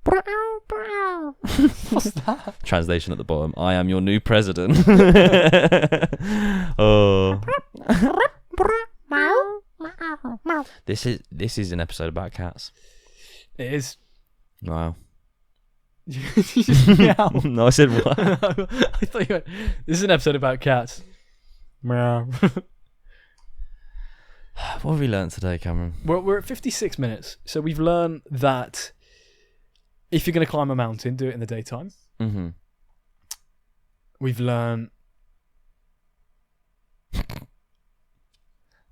What's that? Translation at the bottom. I am your new president. Oh. This is an episode about cats. It is. Wow. You just meow. No, I said what? I thought you went, this is an episode about cats. Meow. What have we learned today, Cameron? We're at 56 minutes. So we've learned that if you're going to climb a mountain, do it in the daytime. Mm-hmm. We've learned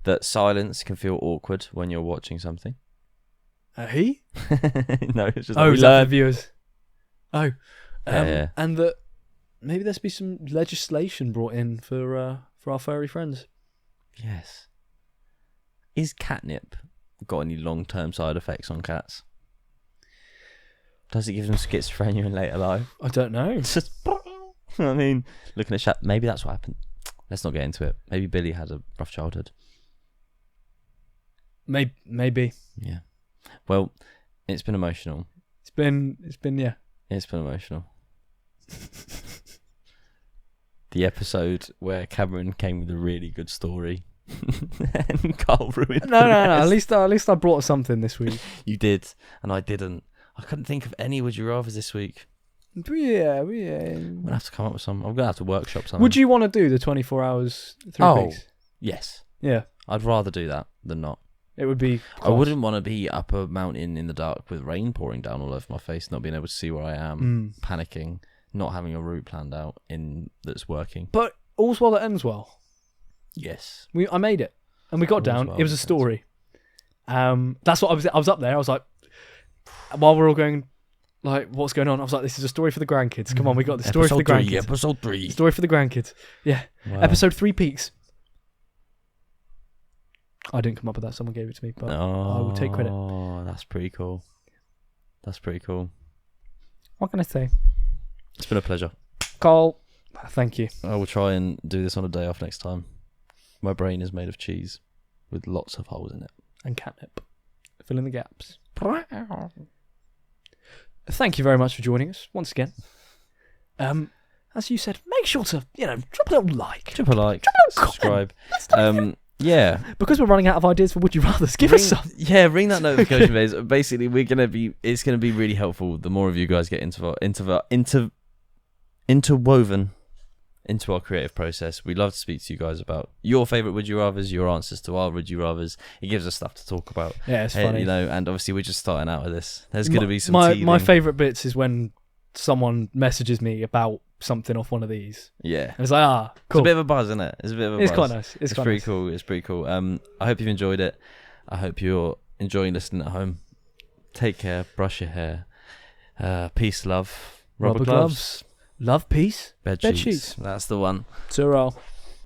that silence can feel awkward when you're watching something. He? No, it's just is that for the viewers? Oh. Yeah. And that maybe there's be some legislation brought in for our furry friends. Yes. Is catnip got any long-term side effects on cats? Does it give them schizophrenia in later life? I don't know. I mean, looking at maybe that's what happened. Let's not get into it. Maybe Billy had a rough childhood. Maybe. Yeah. Well, it's been emotional. It's been yeah. It's been emotional. The episode where Cameron came with a really good story and Carl ruined No. the rest. At least I brought something this week. You did, and I didn't. I couldn't think of any would you rathers this week. Yeah. I'm gonna have to come up with some. I'm gonna have to workshop something. Would you want to do the 24 hours 3 weeks? Yes. Yeah. I'd rather do that than not. It would be. I wouldn't want to be up a mountain in the dark with rain pouring down all over my face, not being able to see where I am, panicking, not having a route planned out that's working. But all's well that ends well. Yes. I made it, and we got down. Well it was a story. That's what I was up there. I was like, while we're all going, like, what's going on? I was like, this is a story for the grandkids. Come on, we got the story for the grandkids. Episode 3. Story for the grandkids. Yeah. Wow. Episode 3 peaks. I didn't come up with that. Someone gave it to me, but I will take credit. Oh, that's pretty cool. That's pretty cool. What can I say? It's been a pleasure. Carl, thank you. I will try and do this on a day off next time. My brain is made of cheese with lots of holes in it. And catnip. Fill in the gaps. Thank you very much for joining us once again. As you said, make sure to, drop a little like. Drop a like. Drop a little subscribe. Comment. Yeah. Because we're running out of ideas for Would You Rathers, give us some. Yeah, ring that notification bell. Basically, it's gonna be really helpful. The more of you guys get interwoven into our creative process. We'd love to speak to you guys about your favourite Would You Rathers, your answers to our Would You Rathers. It gives us stuff to talk about. Yeah, it's funny. And obviously we're just starting out with this. There's going to be some my favourite bits is when someone messages me about something off one of these. Yeah. And it's like, cool. It's a bit of a buzz, isn't it? It's a bit of a buzz. It's quite nice. It's pretty cool. It's pretty cool. I hope you've enjoyed it. I hope you're enjoying listening at home. Take care. Brush your hair. Peace, love. Rubber gloves. Love, peace. Bed sheets. That's the one. Ta-ra.